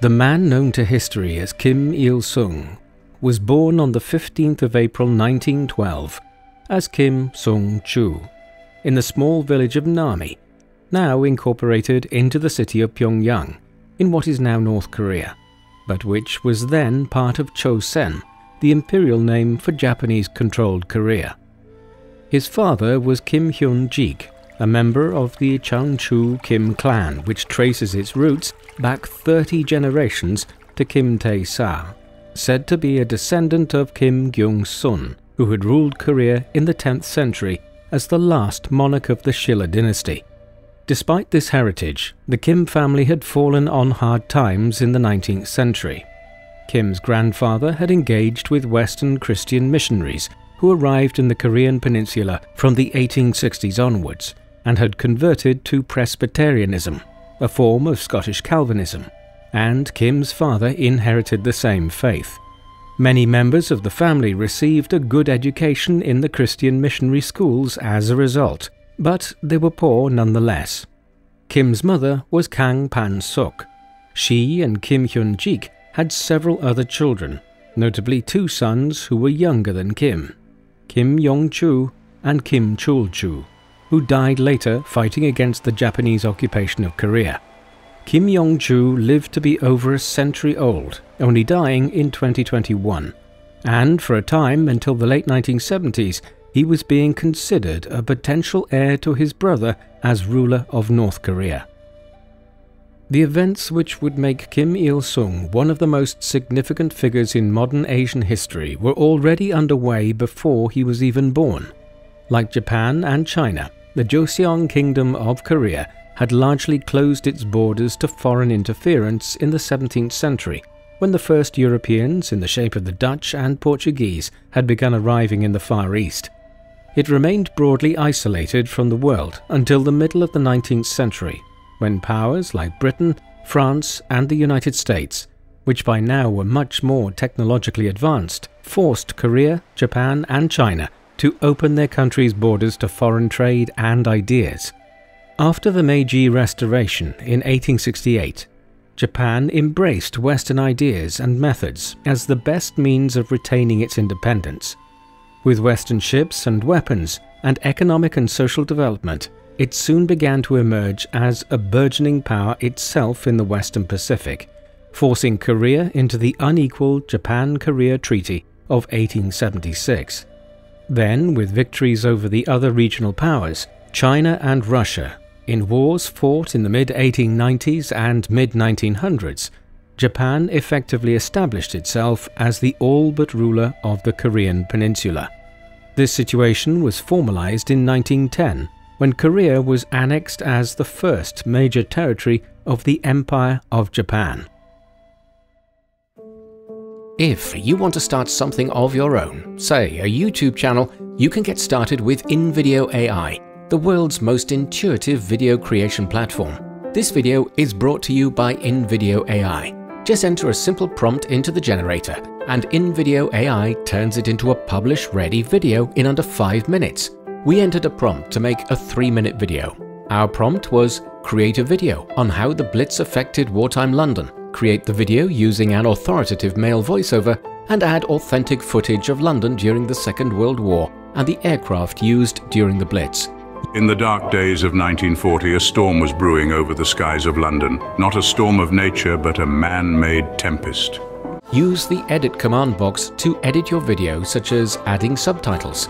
The man known to history as Kim Il-sung was born on the 15th of April 1912 as Kim Sung-chu in the small village of Nami, now incorporated into the city of Pyongyang in what is now North Korea, but which was then part of Chosen, the imperial name for Japanese-controlled Korea. His father was Kim Hyun-jik, a member of the Changchu Kim clan, which traces its roots back 30 generations to Kim Tae-sa, said to be a descendant of Kim Gyung-sun, who had ruled Korea in the 10th century as the last monarch of the Shilla dynasty. Despite this heritage, the Kim family had fallen on hard times in the 19th century. Kim's grandfather had engaged with Western Christian missionaries who arrived in the Korean peninsula from the 1860s onwards and had converted to Presbyterianism, a form of Scottish Calvinism, and Kim's father inherited the same faith. Many members of the family received a good education in the Christian missionary schools as a result, but they were poor nonetheless. Kim's mother was Kang Pan-suk. She and Kim Hyun-jik had several other children, notably 2 sons who were younger than Kim, Kim Yong-chu and Kim Chul-chu, who died later fighting against the Japanese occupation of Korea. Kim Yong-chu lived to be over a century old, only dying in 2021, and for a time until the late 1970s, he was being considered a potential heir to his brother as ruler of North Korea. The events which would make Kim Il-sung one of the most significant figures in modern Asian history were already underway before he was even born. Like Japan and China, the Joseon Kingdom of Korea had largely closed its borders to foreign interference in the 17th century, when the first Europeans, in the shape of the Dutch and Portuguese, had begun arriving in the Far East. It remained broadly isolated from the world until the middle of the 19th century, when powers like Britain, France, and the United States, which by now were much more technologically advanced, forced Korea, Japan, and China to open their countries' borders to foreign trade and ideas. After the Meiji Restoration in 1868, Japan embraced Western ideas and methods as the best means of retaining its independence. With Western ships and weapons and economic and social development, it soon began to emerge as a burgeoning power itself in the Western Pacific, forcing Korea into the unequal Japan-Korea Treaty of 1876. Then, with victories over the other regional powers, China and Russia, in wars fought in the mid-1890s and mid-1900s, Japan effectively established itself as the all-but ruler of the Korean peninsula. This situation was formalized in 1910, when Korea was annexed as the first major territory of the Empire of Japan. If you want to start something of your own, say a YouTube channel, you can get started with InVideo AI, the world's most intuitive video creation platform. This video is brought to you by InVideo AI. Just enter a simple prompt into the generator, and InVideo AI turns it into a publish-ready video in under 5 minutes. We entered a prompt to make a 3-minute video. Our prompt was, create a video on how the Blitz affected wartime London. Create the video using an authoritative male voiceover and add authentic footage of London during the Second World War and the aircraft used during the Blitz. In the dark days of 1940, a storm was brewing over the skies of London. Not a storm of nature, but a man-made tempest. Use the edit command box to edit your video, such as adding subtitles.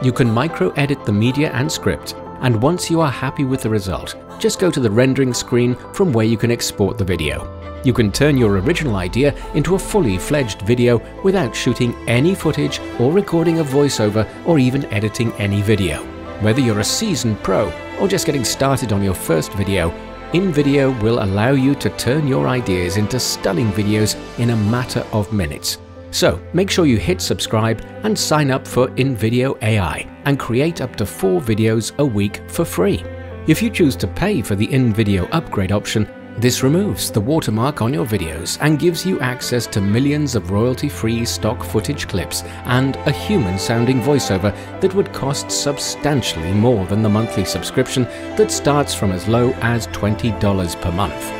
You can micro-edit the media and script, and once you are happy with the result, just go to the rendering screen from where you can export the video. You can turn your original idea into a fully fledged video without shooting any footage or recording a voiceover or even editing any video. Whether you're a seasoned pro or just getting started on your first video, InVideo will allow you to turn your ideas into stunning videos in a matter of minutes. So make sure you hit subscribe and sign up for InVideo AI and create up to 4 videos a week for free. If you choose to pay for the InVideo upgrade option, this removes the watermark on your videos and gives you access to millions of royalty-free stock footage clips and a human-sounding voiceover that would cost substantially more than the monthly subscription that starts from as low as $20 per month.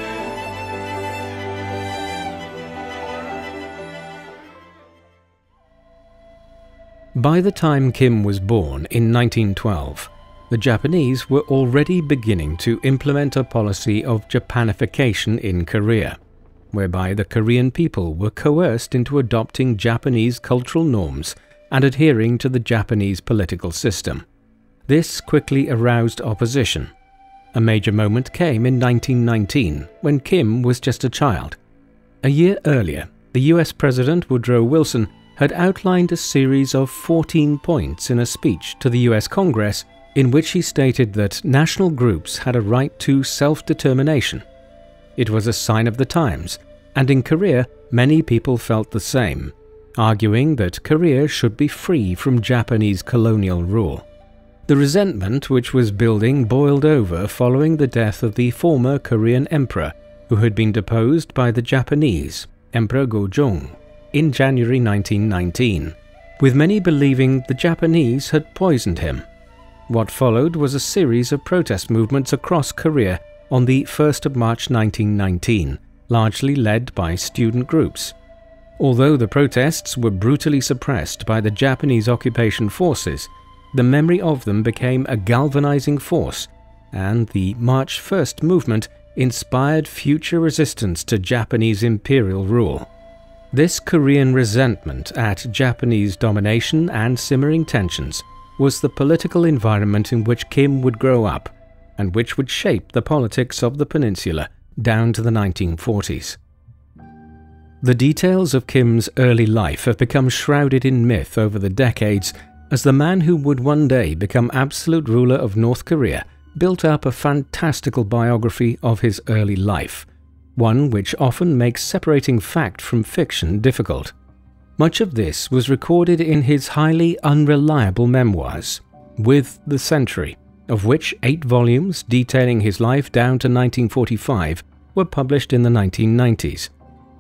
By the time Kim was born in 1912, the Japanese were already beginning to implement a policy of Japanification in Korea, whereby the Korean people were coerced into adopting Japanese cultural norms and adhering to the Japanese political system. This quickly aroused opposition. A major moment came in 1919, when Kim was just a child. A year earlier, the US President Woodrow Wilson had outlined a series of 14 points in a speech to the US Congress in which he stated that national groups had a right to self-determination. It was a sign of the times, and in Korea many people felt the same, arguing that Korea should be free from Japanese colonial rule. The resentment which was building boiled over following the death of the former Korean emperor, who had been deposed by the Japanese, Emperor Gojong, in January 1919, with many believing the Japanese had poisoned him. What followed was a series of protest movements across Korea on the 1st of March 1919, largely led by student groups. Although the protests were brutally suppressed by the Japanese occupation forces, the memory of them became a galvanizing force, and the March 1st movement inspired future resistance to Japanese imperial rule. This Korean resentment at Japanese domination and simmering tensions was the political environment in which Kim would grow up, and which would shape the politics of the peninsula down to the 1940s. The details of Kim's early life have become shrouded in myth over the decades, as the man who would one day become absolute ruler of North Korea built up a fantastical biography of his early life, one which often makes separating fact from fiction difficult. Much of this was recorded in his highly unreliable memoirs, With the Century, of which 8 volumes detailing his life down to 1945 were published in the 1990s.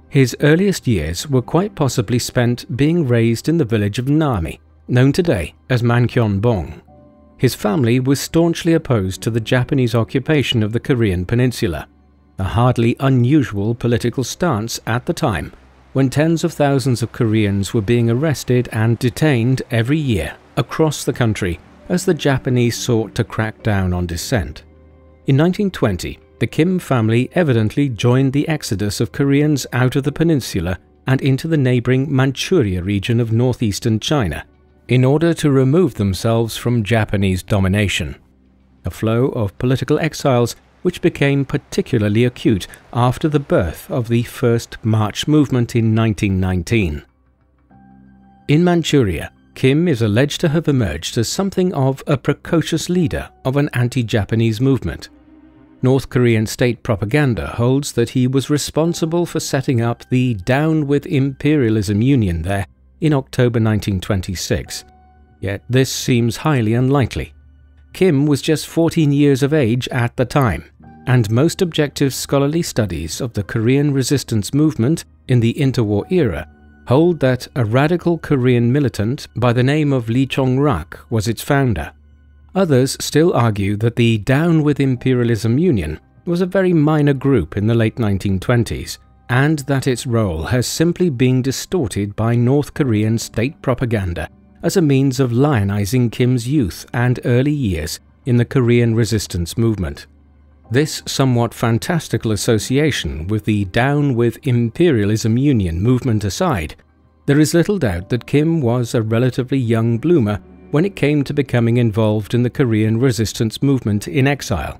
His earliest years were quite possibly spent being raised in the village of Nami, known today as Mancheonbong. His family was staunchly opposed to the Japanese occupation of the Korean peninsula, a hardly unusual political stance at the time, when tens of thousands of Koreans were being arrested and detained every year across the country as the Japanese sought to crack down on dissent. In 1920, the Kim family evidently joined the exodus of Koreans out of the peninsula and into the neighboring Manchuria region of northeastern China, in order to remove themselves from Japanese domination. A flow of political exiles which became particularly acute after the birth of the First March movement in 1919. In Manchuria, Kim is alleged to have emerged as something of a precocious leader of an anti-Japanese movement. North Korean state propaganda holds that he was responsible for setting up the Down with Imperialism Union there in October 1926, yet this seems highly unlikely. Kim was just 14 years of age at the time, and most objective scholarly studies of the Korean resistance movement in the interwar era hold that a radical Korean militant by the name of Lee Chong-rak was its founder. Others still argue that the Down with Imperialism Union was a very minor group in the late 1920s, and that its role has simply been distorted by North Korean state propaganda as a means of lionizing Kim's youth and early years in the Korean resistance movement. This somewhat fantastical association with the Down with Imperialism Union movement aside, there is little doubt that Kim was a relatively young bloomer when it came to becoming involved in the Korean resistance movement in exile.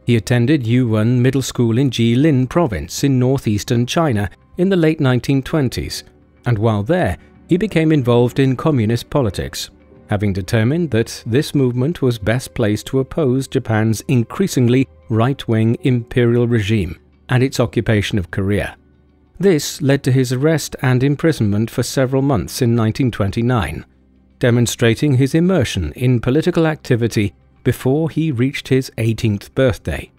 He attended Yuwon Middle School in Jilin province in northeastern China in the late 1920s, and while there, he became involved in communist politics, having determined that this movement was best placed to oppose Japan's increasingly right-wing imperial regime and its occupation of Korea. This led to his arrest and imprisonment for several months in 1929, demonstrating his immersion in political activity before he reached his 18th birthday.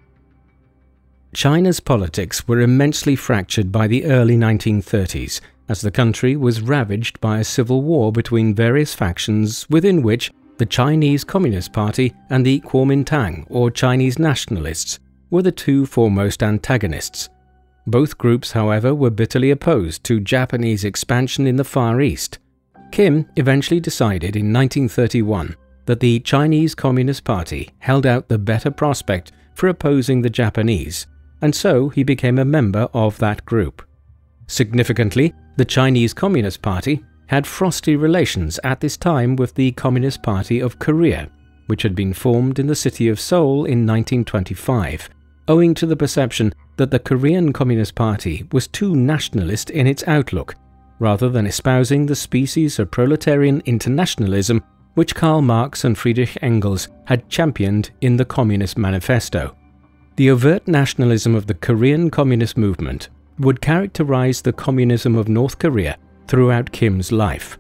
China's politics were immensely fractured by the early 1930s, as the country was ravaged by a civil war between various factions within which the Chinese Communist Party and the Kuomintang, or Chinese nationalists, were the two foremost antagonists. Both groups, however, were bitterly opposed to Japanese expansion in the Far East. Kim eventually decided in 1931 that the Chinese Communist Party held out the better prospect for opposing the Japanese, and so he became a member of that group. Significantly, the Chinese Communist Party had frosty relations at this time with the Communist Party of Korea, which had been formed in the city of Seoul in 1925, owing to the perception that the Korean Communist Party was too nationalist in its outlook, rather than espousing the species of proletarian internationalism which Karl Marx and Friedrich Engels had championed in the Communist Manifesto. The overt nationalism of the Korean Communist movement would characterize the communism of North Korea throughout Kim's life.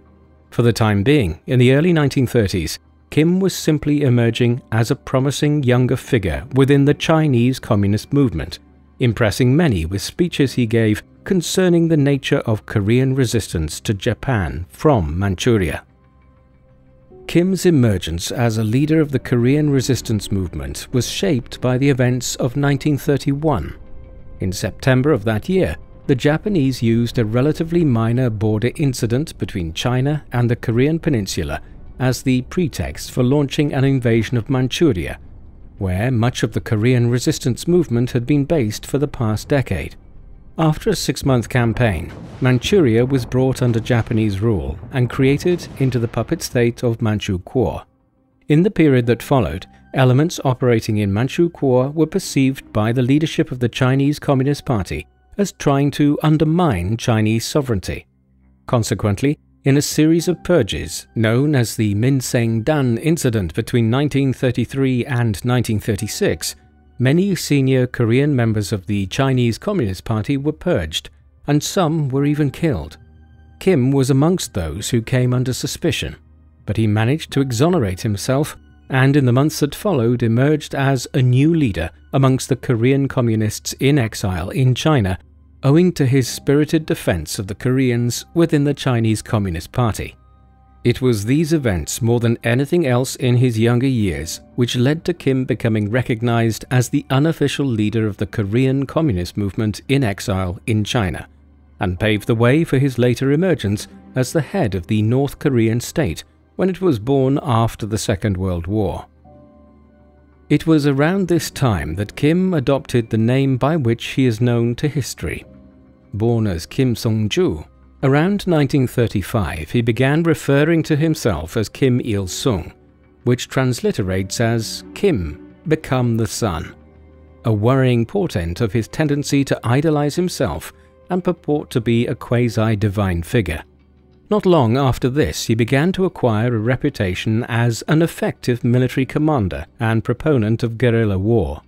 For the time being, in the early 1930s, Kim was simply emerging as a promising younger figure within the Chinese Communist movement, impressing many with speeches he gave concerning the nature of Korean resistance to Japan from Manchuria. Kim's emergence as a leader of the Korean resistance movement was shaped by the events of 1931. In September of that year, the Japanese used a relatively minor border incident between China and the Korean peninsula as the pretext for launching an invasion of Manchuria, where much of the Korean resistance movement had been based for the past decade. After a 6-month campaign, Manchuria was brought under Japanese rule and created into the puppet state of Manchukuo. In the period that followed, elements operating in Manchukuo were perceived by the leadership of the Chinese Communist Party as trying to undermine Chinese sovereignty. Consequently, in a series of purges known as the Minseng-Dan incident between 1933 and 1936, many senior Korean members of the Chinese Communist Party were purged, and some were even killed. Kim was amongst those who came under suspicion, but he managed to exonerate himself and in the months that followed emerged as a new leader amongst the Korean communists in exile in China, owing to his spirited defense of the Koreans within the Chinese Communist Party. It was these events more than anything else in his younger years which led to Kim becoming recognized as the unofficial leader of the Korean Communist movement in exile in China, and paved the way for his later emergence as the head of the North Korean state when it was born after the Second World War. It was around this time that Kim adopted the name by which he is known to history. Born as Kim Sung-ju, around 1935 he began referring to himself as Kim Il-sung, which transliterates as Kim, become the sun, a worrying portent of his tendency to idolize himself and purport to be a quasi-divine figure. Not long after this, he began to acquire a reputation as an effective military commander and proponent of guerrilla war.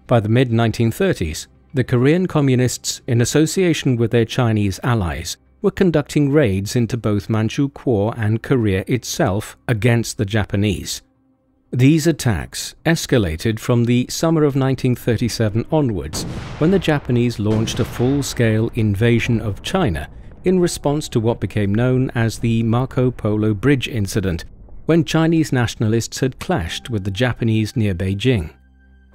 By the mid-1930s, the Korean communists, in association with their Chinese allies, were conducting raids into both Manchukuo and Korea itself against the Japanese. These attacks escalated from the summer of 1937 onwards, when the Japanese launched a full-scale invasion of China in response to what became known as the Marco Polo Bridge incident, when Chinese nationalists had clashed with the Japanese near Beijing.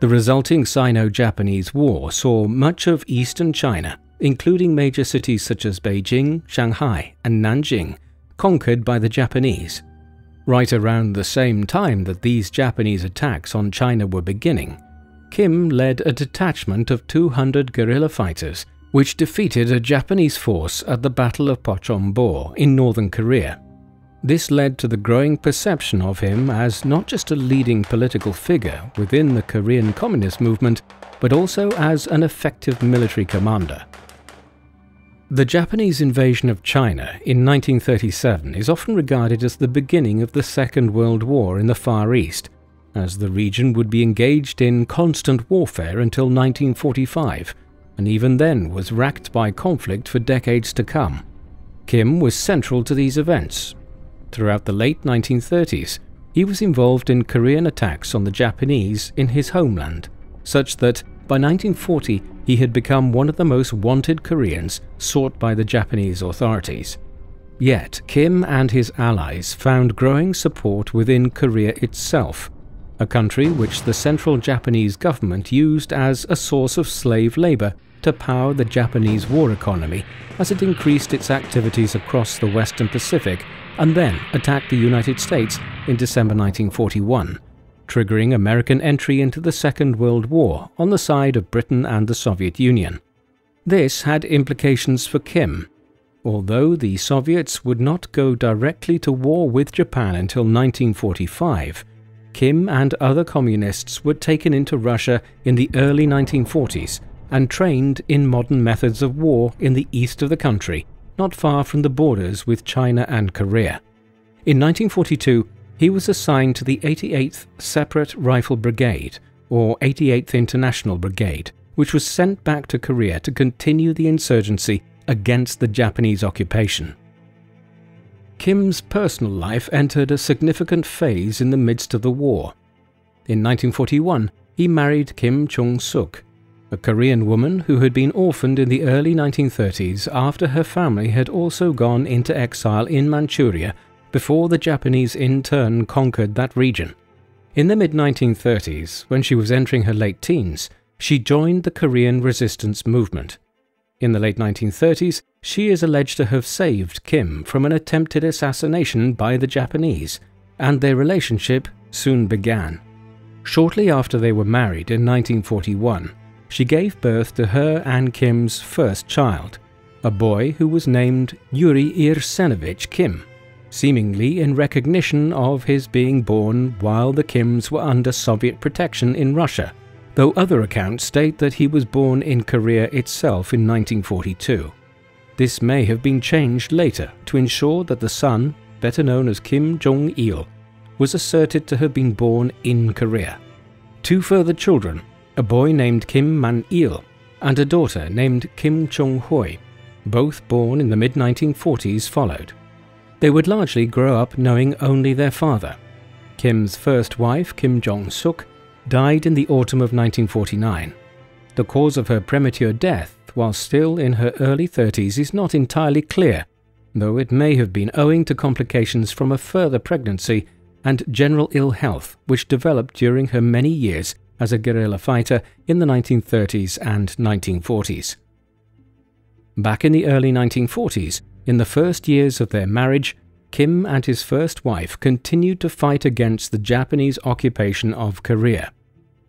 The resulting Sino-Japanese War saw much of eastern China, including major cities such as Beijing, Shanghai, and Nanjing, conquered by the Japanese. Right around the same time that these Japanese attacks on China were beginning, Kim led a detachment of 200 guerrilla fighters which defeated a Japanese force at the Battle of Pochonbo in northern Korea. This led to the growing perception of him as not just a leading political figure within the Korean Communist movement, but also as an effective military commander. The Japanese invasion of China in 1937 is often regarded as the beginning of the Second World War in the Far East, as the region would be engaged in constant warfare until 1945, and even then was racked by conflict for decades to come. Kim was central to these events. Throughout the late 1930s, he was involved in Korean attacks on the Japanese in his homeland, such that by 1940 he had become one of the most wanted Koreans sought by the Japanese authorities. Yet Kim and his allies found growing support within Korea itself, a country which the central Japanese government used as a source of slave labor to power the Japanese war economy as it increased its activities across the Western Pacific and then attacked the United States in December 1941, triggering American entry into the Second World War on the side of Britain and the Soviet Union. This had implications for Kim. Although the Soviets would not go directly to war with Japan until 1945, Kim and other communists were taken into Russia in the early 1940s and trained in modern methods of war in the east of the country, not far from the borders with China and Korea. In 1942, he was assigned to the 88th Separate Rifle Brigade, or 88th International Brigade, which was sent back to Korea to continue the insurgency against the Japanese occupation. Kim's personal life entered a significant phase in the midst of the war. In 1941, he married Kim Chung-suk, a Korean woman who had been orphaned in the early 1930s after her family had also gone into exile in Manchuria before the Japanese in turn conquered that region. In the mid-1930s, when she was entering her late teens, she joined the Korean resistance movement. In the late 1930s, she is alleged to have saved Kim from an attempted assassination by the Japanese, and their relationship soon began. Shortly after they were married in 1941, she gave birth to her and Kim's first child, a boy who was named Yuri Irsenovich Kim, seemingly in recognition of his being born while the Kims were under Soviet protection in Russia, though other accounts state that he was born in Korea itself in 1942. This may have been changed later to ensure that the son, better known as Kim Jong-il, was asserted to have been born in Korea. Two further children, a boy named Kim Man-il and a daughter named Kim Chung-hoi, both born in the mid-1940s, followed. They would largely grow up knowing only their father. Kim's first wife, Kim Jong-suk, died in the autumn of 1949. The cause of her premature death, while still in her early 30s, is not entirely clear, though it may have been owing to complications from a further pregnancy and general ill health which developed during her many years as a guerrilla fighter in the 1930s and 1940s. Back in the early 1940s, in the first years of their marriage, Kim and his first wife continued to fight against the Japanese occupation of Korea.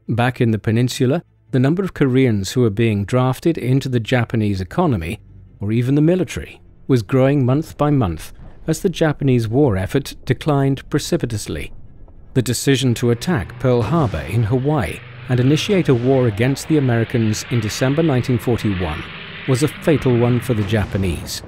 Back in the peninsula, the number of Koreans who were being drafted into the Japanese economy, or even the military, was growing month by month as the Japanese war effort declined precipitously. The decision to attack Pearl Harbor in Hawaii and initiate a war against the Americans in December 1941 was a fatal one for the Japanese.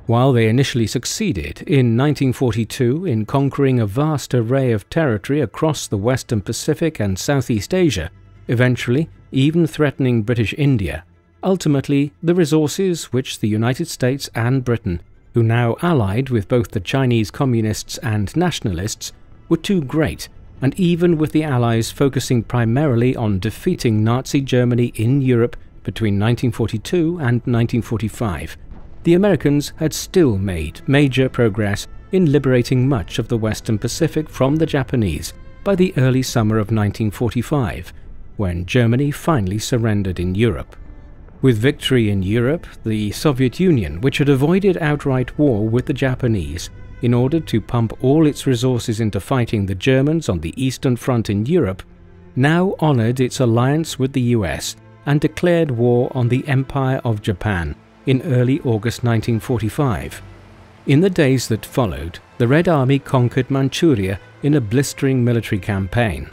While they initially succeeded in 1942 in conquering a vast array of territory across the Western Pacific and Southeast Asia, eventually even threatening British India, ultimately the resources which the United States and Britain, who now allied with both the Chinese communists and nationalists, were too great, and even with the Allies focusing primarily on defeating Nazi Germany in Europe between 1942 and 1945, the Americans had still made major progress in liberating much of the Western Pacific from the Japanese by the early summer of 1945, when Germany finally surrendered in Europe. With victory in Europe, the Soviet Union, which had avoided outright war with the Japanese in order to pump all its resources into fighting the Germans on the Eastern Front in Europe, now honored its alliance with the US and declared war on the Empire of Japan in early August 1945. In the days that followed, the Red Army conquered Manchuria in a blistering military campaign.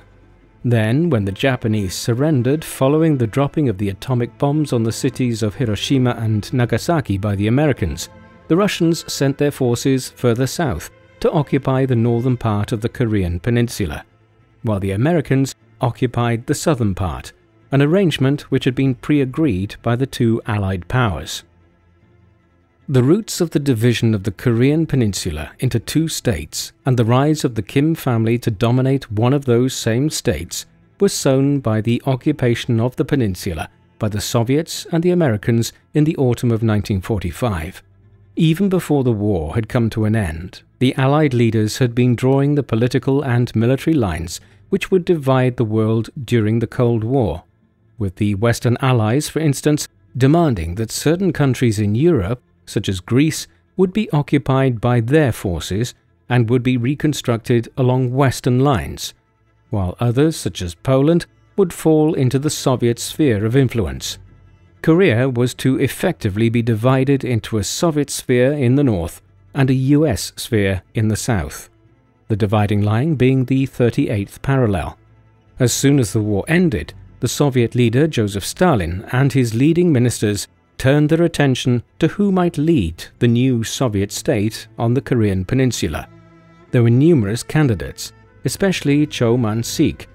Then, when the Japanese surrendered following the dropping of the atomic bombs on the cities of Hiroshima and Nagasaki by the Americans, the Russians sent their forces further south to occupy the northern part of the Korean peninsula, while the Americans occupied the southern part, an arrangement which had been pre-agreed by the two Allied powers. The roots of the division of the Korean peninsula into two states and the rise of the Kim family to dominate one of those same states was sown by the occupation of the peninsula by the Soviets and the Americans in the autumn of 1945. Even before the war had come to an end, the Allied leaders had been drawing the political and military lines which would divide the world during the Cold War, with the Western Allies, for instance, demanding that certain countries in Europe, such as Greece, would be occupied by their forces and would be reconstructed along Western lines, while others, such as Poland, would fall into the Soviet sphere of influence. Korea was to effectively be divided into a Soviet sphere in the north and a US sphere in the south, the dividing line being the 38th parallel. As soon as the war ended, the Soviet leader Joseph Stalin and his leading ministers turned their attention to who might lead the new Soviet state on the Korean peninsula. There were numerous candidates, especially Cho Man-sik,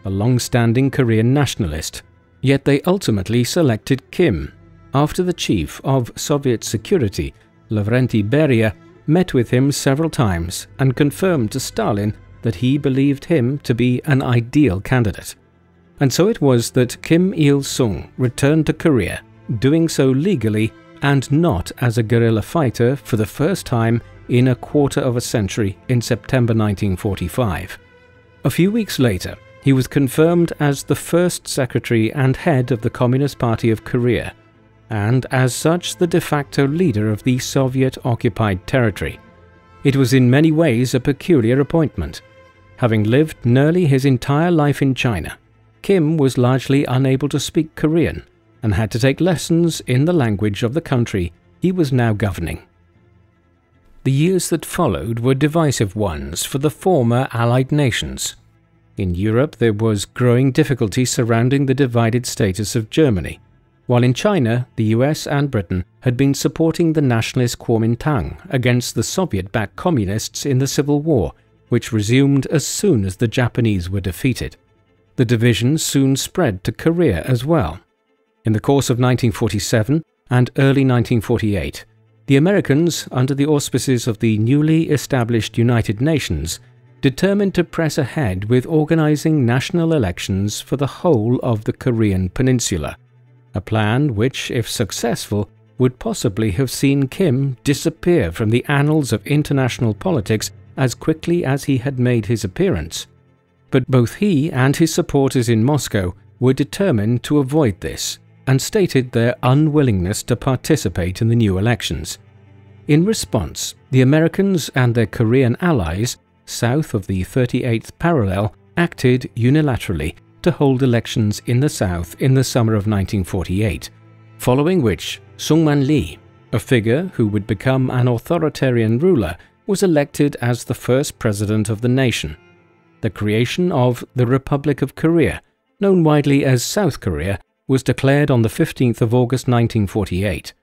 a long-standing Korean nationalist, yet they ultimately selected Kim, after the chief of Soviet security, Lavrenti Beria, met with him several times and confirmed to Stalin that he believed him to be an ideal candidate. And so it was that Kim Il-sung returned to Korea, doing so legally and not as a guerrilla fighter for the first time in a quarter of a century in September 1945. A few weeks later, he was confirmed as the first secretary and head of the Communist Party of Korea, and as such the de facto leader of the Soviet-occupied territory. It was in many ways a peculiar appointment. Having lived nearly his entire life in China, Kim was largely unable to speak Korean and had to take lessons in the language of the country he was now governing. The years that followed were divisive ones for the former Allied nations. In Europe there was growing difficulty surrounding the divided status of Germany, while in China the US and Britain had been supporting the nationalist Kuomintang against the Soviet-backed communists in the Civil War, which resumed as soon as the Japanese were defeated. The division soon spread to Korea as well. In the course of 1947 and early 1948, the Americans, under the auspices of the newly established United Nations, determined to press ahead with organizing national elections for the whole of the Korean peninsula, a plan which, if successful, would possibly have seen Kim disappear from the annals of international politics as quickly as he had made his appearance. But both he and his supporters in Moscow were determined to avoid this and stated their unwillingness to participate in the new elections. In response, the Americans and their Korean allies, south of the 38th parallel, acted unilaterally to hold elections in the south in the summer of 1948, following which Syngman Lee, a figure who would become an authoritarian ruler, was elected as the first president of the nation. The creation of the Republic of Korea, known widely as South Korea, was declared on the 15th of August 1948.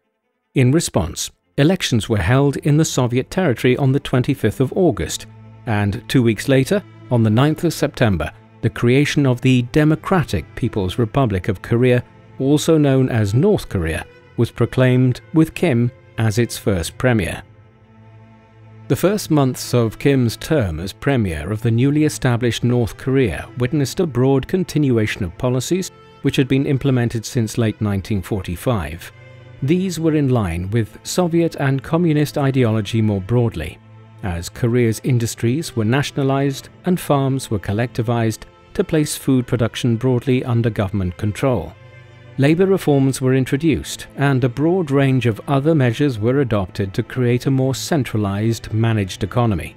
In response, elections were held in the Soviet territory on the 25th of August, and 2 weeks later, on the 9th of September, the creation of the Democratic People's Republic of Korea, also known as North Korea, was proclaimed with Kim as its first premier. The first months of Kim's term as premier of the newly established North Korea witnessed a broad continuation of policies which had been implemented since late 1945. These were in line with Soviet and communist ideology more broadly, as Korea's industries were nationalized and farms were collectivized to place food production broadly under government control. Labor reforms were introduced, and a broad range of other measures were adopted to create a more centralized, managed economy.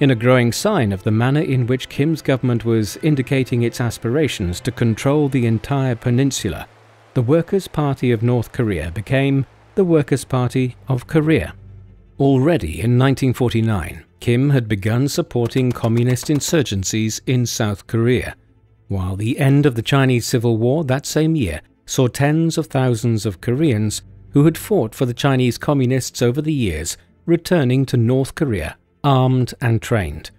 In a growing sign of the manner in which Kim's government was indicating its aspirations to control the entire peninsula, the Workers' Party of North Korea became the Workers' Party of Korea. Already in 1949, Kim had begun supporting communist insurgencies in South Korea, while the end of the Chinese Civil War that same year saw tens of thousands of Koreans who had fought for the Chinese communists over the years returning to North Korea, armed and trained.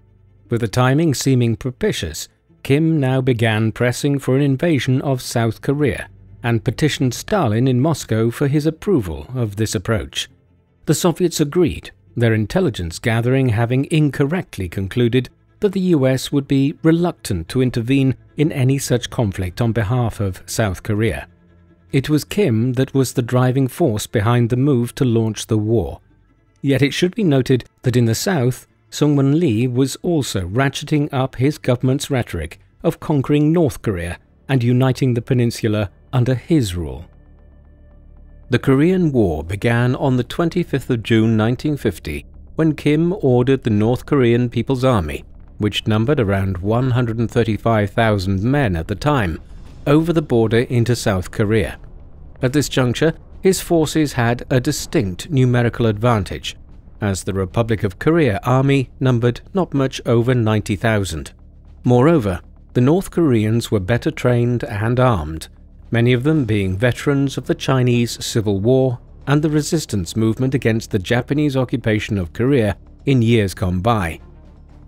With the timing seeming propitious, Kim now began pressing for an invasion of South Korea and petitioned Stalin in Moscow for his approval of this approach. The Soviets agreed, their intelligence gathering having incorrectly concluded that the US would be reluctant to intervene in any such conflict on behalf of South Korea. It was Kim that was the driving force behind the move to launch the war. Yet it should be noted that in the south, Syngman Lee was also ratcheting up his government's rhetoric of conquering North Korea and uniting the peninsula under his rule. The Korean War began on the 25th of June 1950 when Kim ordered the North Korean People's Army, which numbered around 135,000 men at the time, over the border into South Korea. At this juncture, his forces had a distinct numerical advantage, as the Republic of Korea army numbered not much over 90,000. Moreover, the North Koreans were better trained and armed, many of them being veterans of the Chinese Civil War and the resistance movement against the Japanese occupation of Korea in years gone by.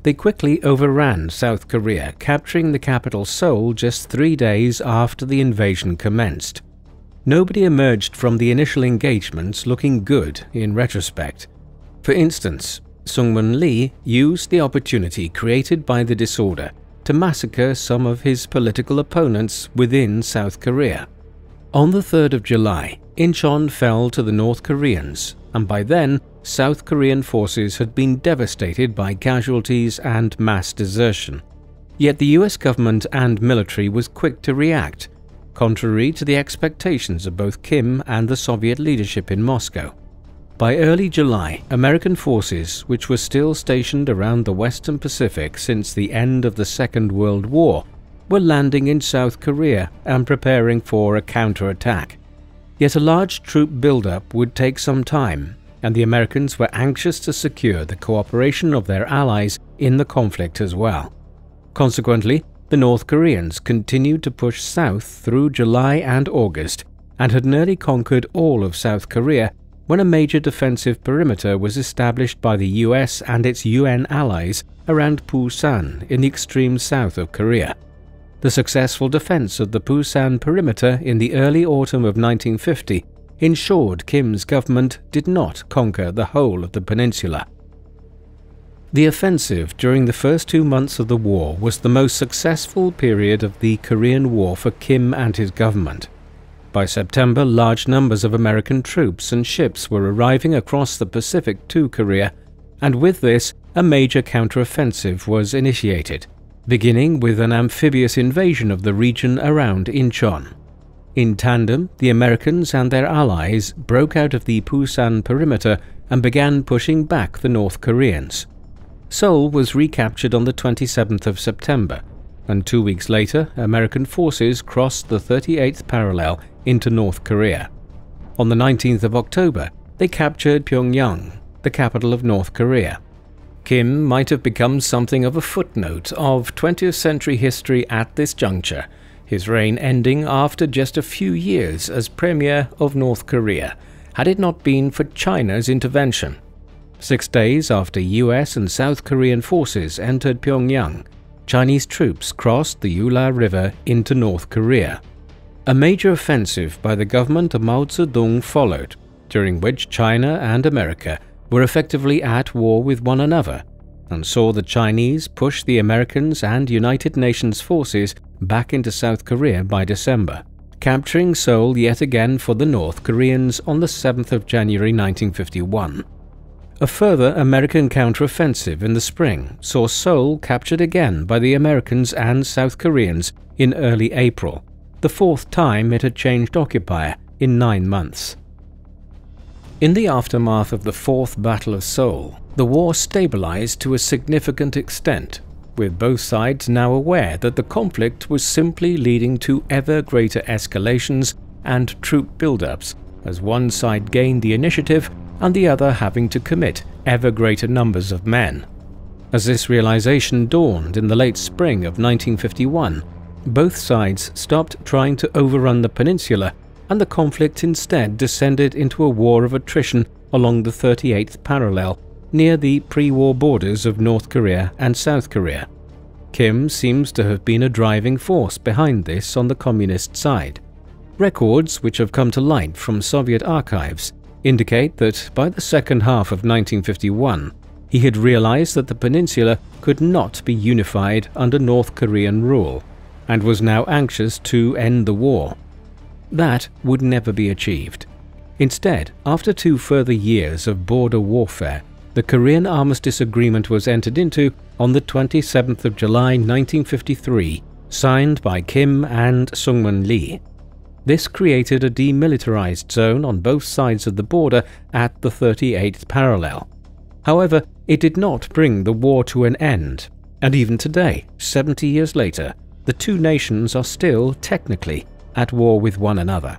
They quickly overran South Korea, capturing the capital Seoul just 3 days after the invasion commenced. Nobody emerged from the initial engagements looking good in retrospect. For instance, Sungmun Lee used the opportunity created by the disorder to massacre some of his political opponents within South Korea. On the 3rd of July, Incheon fell to the North Koreans, and by then, South Korean forces had been devastated by casualties and mass desertion. Yet the US government and military was quick to react, contrary to the expectations of both Kim and the Soviet leadership in Moscow. By early July, American forces, which were still stationed around the Western Pacific since the end of the Second World War, were landing in South Korea and preparing for a counterattack. Yet a large troop buildup would take some time, and the Americans were anxious to secure the cooperation of their allies in the conflict as well. Consequently, the North Koreans continued to push south through July and August, and had nearly conquered all of South Korea when a major defensive perimeter was established by the US and its UN allies around Pusan in the extreme south of Korea. The successful defense of the Pusan perimeter in the early autumn of 1950 ensured Kim's government did not conquer the whole of the peninsula. The offensive during the first 2 months of the war was the most successful period of the Korean War for Kim and his government. By September, large numbers of American troops and ships were arriving across the Pacific to Korea, and with this, a major counteroffensive was initiated, beginning with an amphibious invasion of the region around Incheon. In tandem, the Americans and their allies broke out of the Pusan perimeter and began pushing back the North Koreans. Seoul was recaptured on the 27th of September, and 2 weeks later, American forces crossed the 38th parallel into North Korea. On the 19th of October, they captured Pyongyang, the capital of North Korea. Kim might have become something of a footnote of 20th century history at this juncture, his reign ending after just a few years as Premier of North Korea, had it not been for China's intervention. 6 days after US and South Korean forces entered Pyongyang, Chinese troops crossed the Ula River into North Korea. A major offensive by the government of Mao Zedong followed, during which China and America were effectively at war with one another, and saw the Chinese push the Americans and United Nations forces back into South Korea by December, capturing Seoul yet again for the North Koreans on the 7th of January 1951. A further American counteroffensive in the spring saw Seoul captured again by the Americans and South Koreans in early April, the 4th time it had changed occupier in 9 months. In the aftermath of the 4th Battle of Seoul, the war stabilized to a significant extent, with both sides now aware that the conflict was simply leading to ever greater escalations and troop buildups, as one side gained the initiative and the other having to commit ever greater numbers of men. As this realization dawned in the late spring of 1951, both sides stopped trying to overrun the peninsula, and the conflict instead descended into a war of attrition along the 38th parallel, near the pre-war borders of North Korea and South Korea. Kim seems to have been a driving force behind this on the communist side. Records which have come to light from Soviet archives indicate that by the second half of 1951, he had realized that the peninsula could not be unified under North Korean rule, and was now anxious to end the war. That would never be achieved. Instead, after 2 further years of border warfare, the Korean Armistice Agreement was entered into on the 27th of July 1953, signed by Kim and Sungmun Lee. This created a demilitarized zone on both sides of the border at the 38th parallel. However, it did not bring the war to an end, and even today, 70 years later, the two nations are still, technically, at war with one another.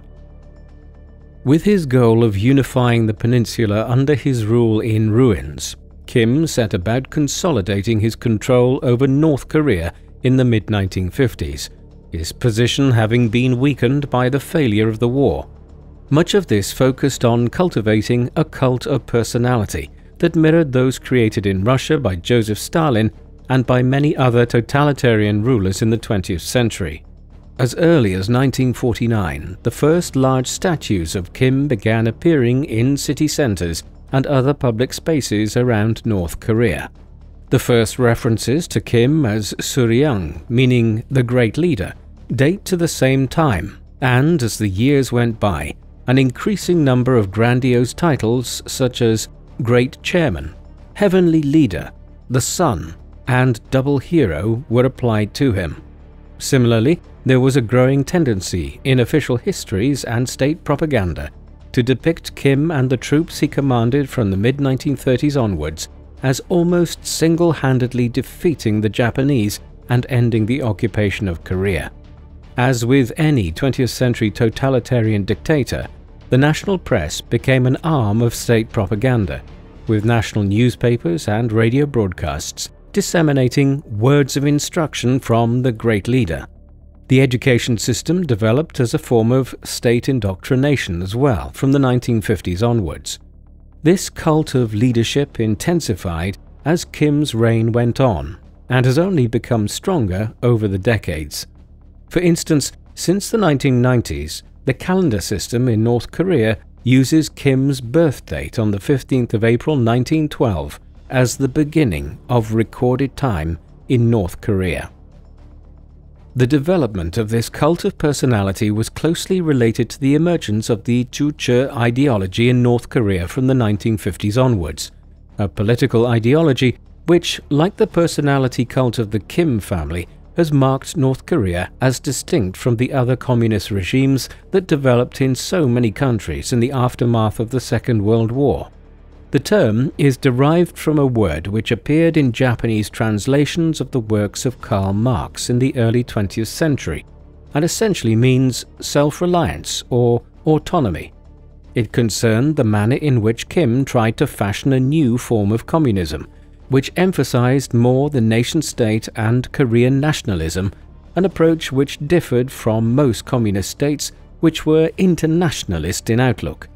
With his goal of unifying the peninsula under his rule in ruins, Kim set about consolidating his control over North Korea in the mid-1950s, his position having been weakened by the failure of the war. Much of this focused on cultivating a cult of personality that mirrored those created in Russia by Joseph Stalin and by many other totalitarian rulers in the 20th century. As early as 1949, the first large statues of Kim began appearing in city centers and other public spaces around North Korea. The first references to Kim as Suryang, meaning the Great Leader, date to the same time, and as the years went by, an increasing number of grandiose titles such as Great Chairman, Heavenly Leader, the Sun, and Double Hero were applied to him. Similarly, there was a growing tendency in official histories and state propaganda to depict Kim and the troops he commanded from the mid-1930s onwards as almost single-handedly defeating the Japanese and ending the occupation of Korea. As with any 20th century totalitarian dictator, the national press became an arm of state propaganda, with national newspapers and radio broadcasts disseminating words of instruction from the Great Leader. The education system developed as a form of state indoctrination as well from the 1950s onwards. This cult of leadership intensified as Kim's reign went on and has only become stronger over the decades. For instance, since the 1990s, the calendar system in North Korea uses Kim's birth date on the 15th of April 1912 as the beginning of recorded time in North Korea. The development of this cult of personality was closely related to the emergence of the Juche ideology in North Korea from the 1950s onwards, a political ideology which, like the personality cult of the Kim family, has marked North Korea as distinct from the other communist regimes that developed in so many countries in the aftermath of the Second World War. The term is derived from a word which appeared in Japanese translations of the works of Karl Marx in the early 20th century, and essentially means self-reliance or autonomy. It concerned the manner in which Kim tried to fashion a new form of communism, which emphasized more the nation-state and Korean nationalism, an approach which differed from most communist states which were internationalist in outlook.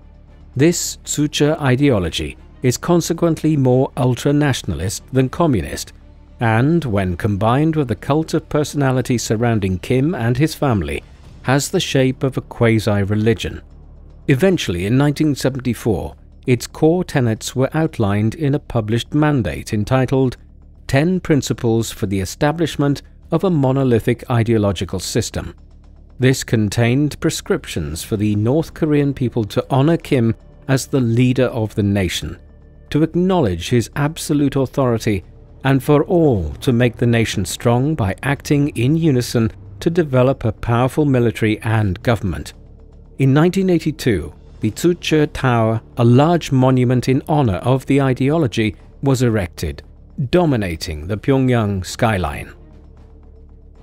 This Juche ideology is consequently more ultra-nationalist than communist, and when combined with the cult of personality surrounding Kim and his family, has the shape of a quasi-religion. Eventually, in 1974, its core tenets were outlined in a published mandate entitled 10 Principles for the Establishment of a Monolithic Ideological System. This contained prescriptions for the North Korean people to honor Kim as the leader of the nation, to acknowledge his absolute authority, and for all to make the nation strong by acting in unison to develop a powerful military and government. In 1982, the Juche Tower, a large monument in honor of the ideology, was erected, dominating the Pyongyang skyline.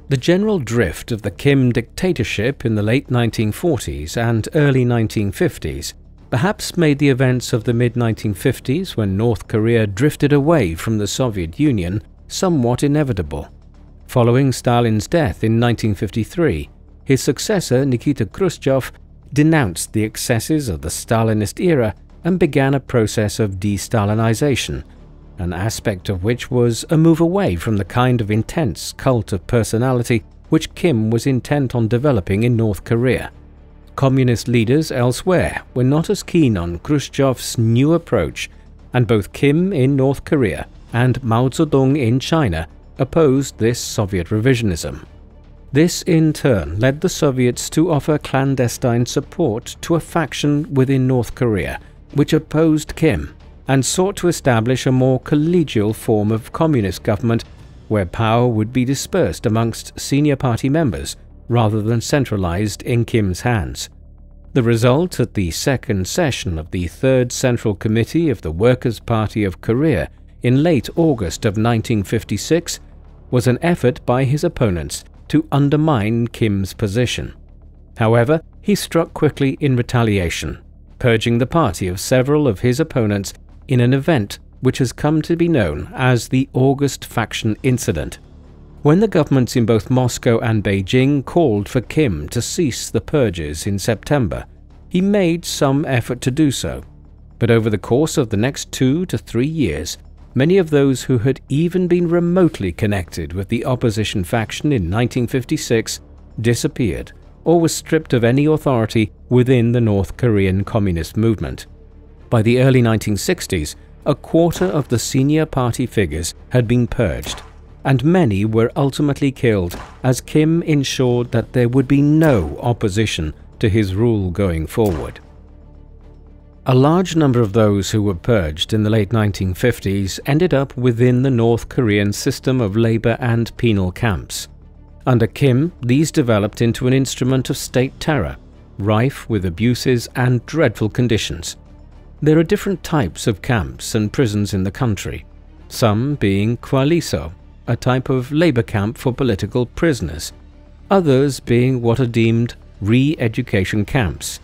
The general drift of the Kim dictatorship in the late 1940s and early 1950s perhaps made the events of the mid-1950s, when North Korea drifted away from the Soviet Union, somewhat inevitable. Following Stalin's death in 1953, his successor Nikita Khrushchev denounced the excesses of the Stalinist era and began a process of de-Stalinization, an aspect of which was a move away from the kind of intense cult of personality which Kim was intent on developing in North Korea. Communist leaders elsewhere were not as keen on Khrushchev's new approach, and both Kim in North Korea and Mao Zedong in China opposed this Soviet revisionism. This in turn led the Soviets to offer clandestine support to a faction within North Korea which opposed Kim and sought to establish a more collegial form of communist government where power would be dispersed amongst senior party members rather than centralized in Kim's hands. The result at the second session of the Third Central Committee of the Workers' Party of Korea in late August of 1956 was an effort by his opponents to undermine Kim's position. However, he struck quickly in retaliation, purging the party of several of his opponents in an event which has come to be known as the August Faction Incident. When the governments in both Moscow and Beijing called for Kim to cease the purges in September, he made some effort to do so. But over the course of the next 2 to 3 years, many of those who had even been remotely connected with the opposition faction in 1956 disappeared or were stripped of any authority within the North Korean Communist movement. By the early 1960s, a quarter of the senior party figures had been purged, and many were ultimately killed as Kim ensured that there would be no opposition to his rule going forward. A large number of those who were purged in the late 1950s ended up within the North Korean system of labor and penal camps. Under Kim, these developed into an instrument of state terror, rife with abuses and dreadful conditions. There are different types of camps and prisons in the country, some being Kwaliso, a type of labor camp for political prisoners, others being what are deemed re-education camps,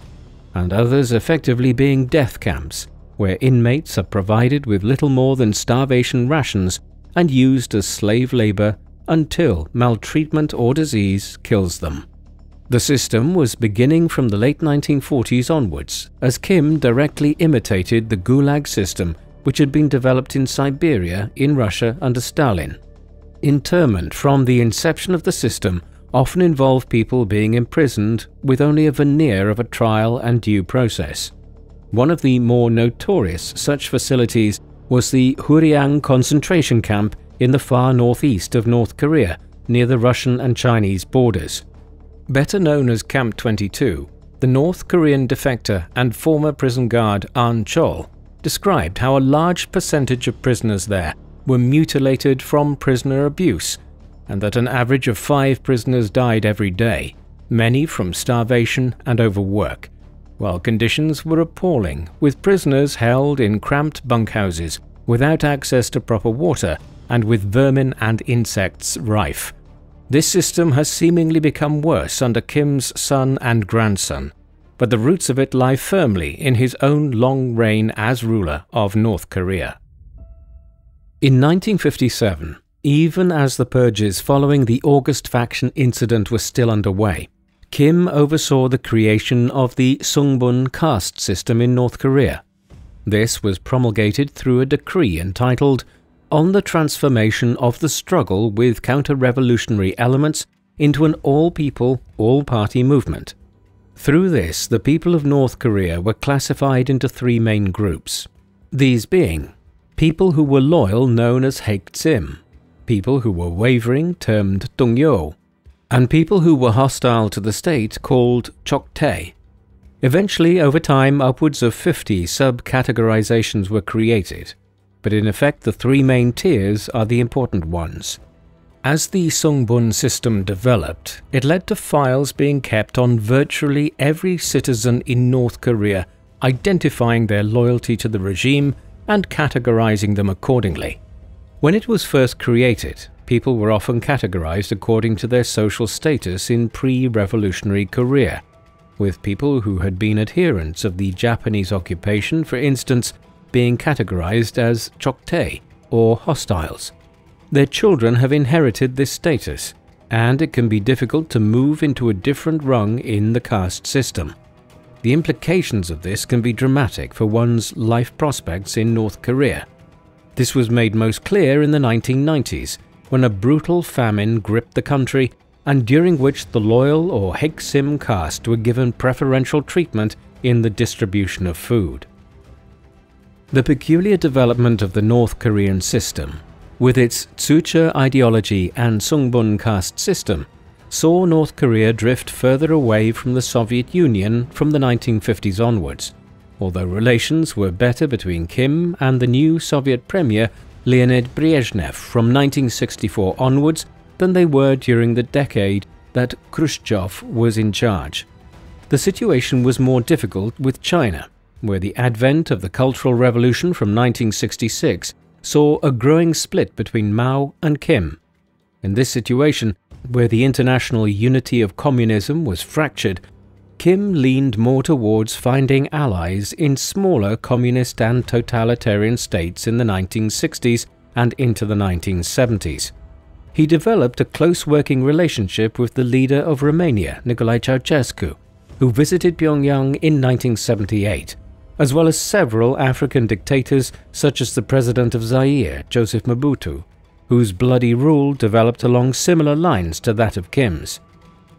and others effectively being death camps, where inmates are provided with little more than starvation rations and used as slave labor until maltreatment or disease kills them. The system was beginning from the late 1940s onwards, as Kim directly imitated the Gulag system which had been developed in Siberia in Russia under Stalin. Internment from the inception of the system often involved people being imprisoned with only a veneer of a trial and due process. One of the more notorious such facilities was the Huryang concentration camp in the far northeast of North Korea, near the Russian and Chinese borders. Better known as Camp 22, the North Korean defector and former prison guard An Chol described how a large percentage of prisoners there were mutilated from prisoner abuse, and that an average of 5 prisoners died every day, many from starvation and overwork, while conditions were appalling, with prisoners held in cramped bunkhouses without access to proper water and with vermin and insects rife. This system has seemingly become worse under Kim's son and grandson, but the roots of it lie firmly in his own long reign as ruler of North Korea. In 1957, even as the purges following the August Faction Incident were still underway, Kim oversaw the creation of the Sungbun caste system in North Korea. This was promulgated through a decree entitled "On the Transformation of the Struggle with Counter-Revolutionary Elements into an All-People, All-Party Movement." Through this, the people of North Korea were classified into 3 main groups, these being people who were loyal known as Haeksim, people who were wavering termed Dongyo, and people who were hostile to the state called Choktae. Eventually, over time, upwards of 50 sub-categorizations were created, but in effect the 3 main tiers are the important ones. As the Sungbun system developed, it led to files being kept on virtually every citizen in North Korea, identifying their loyalty to the regime and categorizing them accordingly. When it was first created, people were often categorized according to their social status in pre-revolutionary Korea, with people who had been adherents of the Japanese occupation, for instance, being categorized as Choktae or hostiles. Their children have inherited this status, and it can be difficult to move into a different rung in the caste system. The implications of this can be dramatic for one's life prospects in North Korea. This was made most clear in the 1990s, when a brutal famine gripped the country and during which the loyal or Haeksim caste were given preferential treatment in the distribution of food. The peculiar development of the North Korean system, with its Tsuche ideology and Sungbun caste system, saw North Korea drift further away from the Soviet Union from the 1950s onwards, although relations were better between Kim and the new Soviet Premier Leonid Brezhnev from 1964 onwards than they were during the decade that Khrushchev was in charge. The situation was more difficult with China, where the advent of the Cultural Revolution from 1966 saw a growing split between Mao and Kim. In this situation, where the international unity of communism was fractured, Kim leaned more towards finding allies in smaller communist and totalitarian states in the 1960s and into the 1970s. He developed a close working relationship with the leader of Romania, Nicolae Ceausescu, who visited Pyongyang in 1978, as well as several African dictators such as the president of Zaire, Joseph Mobutu, whose bloody rule developed along similar lines to that of Kim's.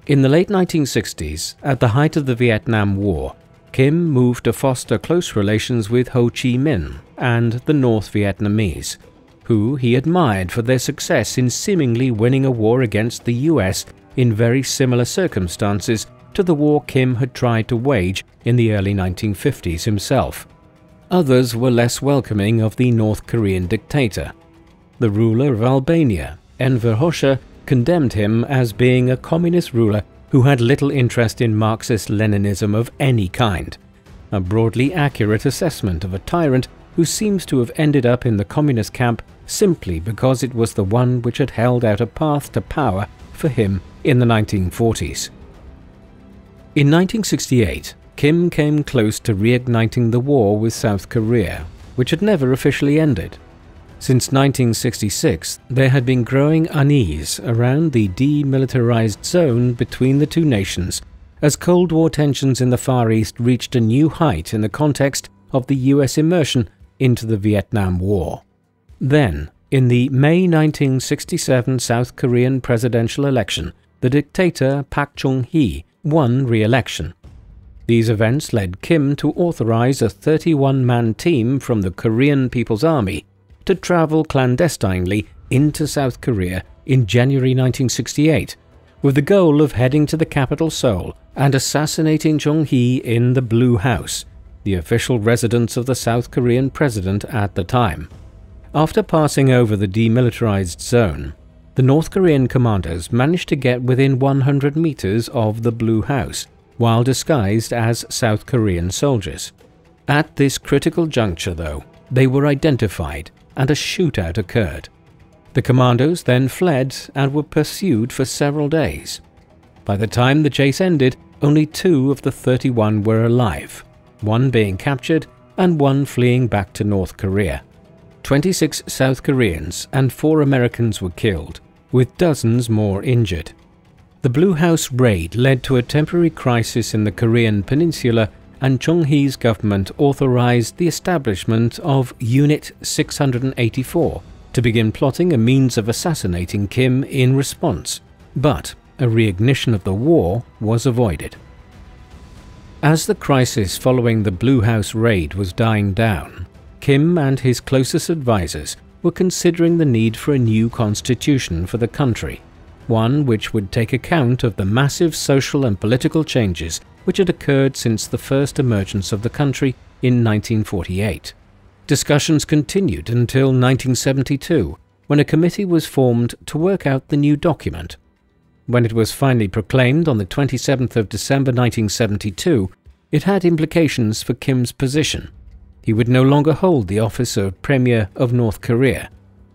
In the late 1960s, at the height of the Vietnam War, Kim moved to foster close relations with Ho Chi Minh and the North Vietnamese, who he admired for their success in seemingly winning a war against the US in very similar circumstances to the war Kim had tried to wage in the early 1950s himself. Others were less welcoming of the North Korean dictator. The ruler of Albania, Enver Hoxha, condemned him as being a communist ruler who had little interest in Marxist-Leninism of any kind, a broadly accurate assessment of a tyrant who seems to have ended up in the communist camp simply because it was the one which had held out a path to power for him in the 1940s. In 1968, Kim came close to reigniting the war with South Korea, which had never officially ended. Since 1966, there had been growing unease around the demilitarized zone between the two nations, as Cold War tensions in the Far East reached a new height in the context of the US immersion into the Vietnam War. Then, in the May 1967 South Korean presidential election, the dictator Park Chung-hee won re-election. These events led Kim to authorize a 31-man team from the Korean People's Army to travel clandestinely into South Korea in January 1968, with the goal of heading to the capital Seoul and assassinating Chung-hee in the Blue House, the official residence of the South Korean president at the time. After passing over the demilitarized zone, the North Korean commandos managed to get within 100 meters of the Blue House, while disguised as South Korean soldiers. At this critical juncture, though, they were identified and a shootout occurred. The commandos then fled and were pursued for several days. By the time the chase ended, only 2 of the 31 were alive, one being captured and one fleeing back to North Korea. 26 South Koreans and 4 Americans were killed, with dozens more injured. The Blue House raid led to a temporary crisis in the Korean peninsula, and Chung-hee's government authorized the establishment of Unit 684 to begin plotting a means of assassinating Kim in response, but a reignition of the war was avoided. As the crisis following the Blue House raid was dying down, Kim and his closest advisors were considering the need for a new constitution for the country, one which would take account of the massive social and political changes which had occurred since the first emergence of the country in 1948. Discussions continued until 1972, when a committee was formed to work out the new document. When it was finally proclaimed on the 27th of December 1972, it had implications for Kim's position. He would no longer hold the office of Premier of North Korea,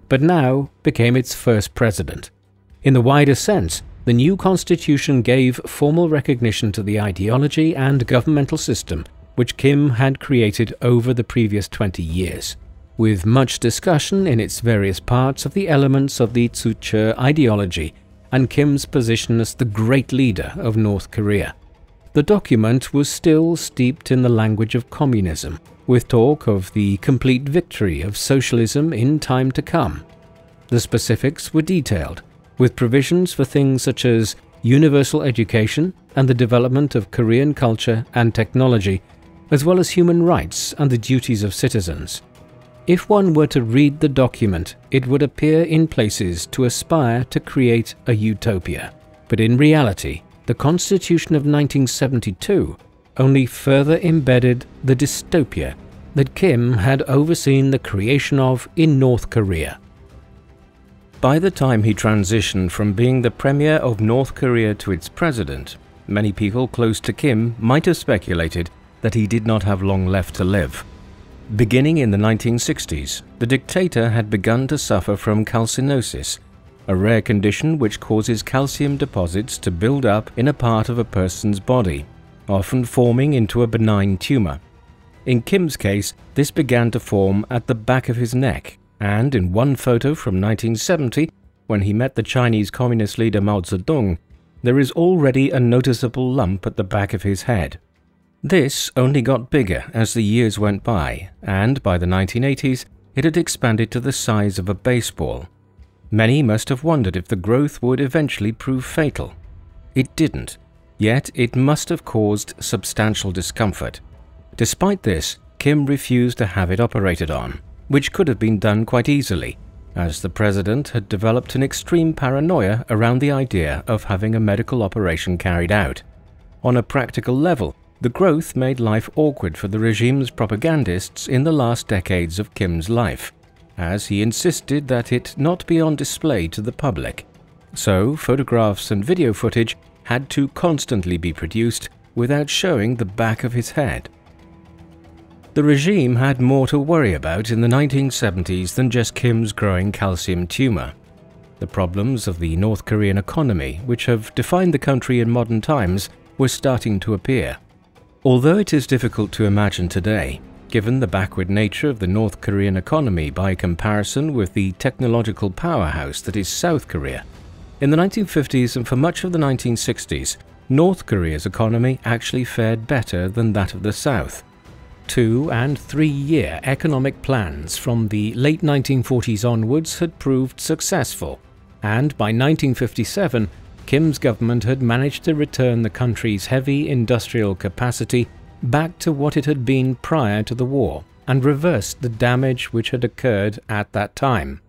but now became its first president. In the wider sense, the new constitution gave formal recognition to the ideology and governmental system which Kim had created over the previous 20 years, with much discussion in its various parts of the elements of the Tzu-che ideology and Kim's position as the great leader of North Korea. The document was still steeped in the language of communism, with talk of the complete victory of socialism in time to come. The specifics were detailed, with provisions for things such as universal education and the development of Korean culture and technology, as well as human rights and the duties of citizens. If one were to read the document, it would appear in places to aspire to create a utopia. But in reality, the Constitution of 1972 only further embedded the dystopia that Kim had overseen the creation of in North Korea. By the time he transitioned from being the Premier of North Korea to its president, many people close to Kim might have speculated that he did not have long left to live. Beginning in the 1960s, the dictator had begun to suffer from calcinosis, a rare condition which causes calcium deposits to build up in a part of a person's body, often forming into a benign tumor. In Kim's case, this began to form at the back of his neck, and in one photo from 1970, when he met the Chinese Communist leader Mao Zedong, there is already a noticeable lump at the back of his head. This only got bigger as the years went by, and by the 1980s, it had expanded to the size of a baseball. Many must have wondered if the growth would eventually prove fatal. It didn't, yet it must have caused substantial discomfort. Despite this, Kim refused to have it operated on, which could have been done quite easily, as the president had developed an extreme paranoia around the idea of having a medical operation carried out. On a practical level, the growth made life awkward for the regime's propagandists in the last decades of Kim's life, as he insisted that it not be on display to the public. So, photographs and video footage had to constantly be produced without showing the back of his head. The regime had more to worry about in the 1970s than just Kim's growing calcium tumor. The problems of the North Korean economy, which have defined the country in modern times, were starting to appear. Although it is difficult to imagine today, given the backward nature of the North Korean economy by comparison with the technological powerhouse that is South Korea, in the 1950s and for much of the 1960s, North Korea's economy actually fared better than that of the South. 2- and 3-year economic plans from the late 1940s onwards had proved successful, and by 1957, Kim's government had managed to return the country's heavy industrial capacity back to what it had been prior to the war and reversed the damage which had occurred at that time.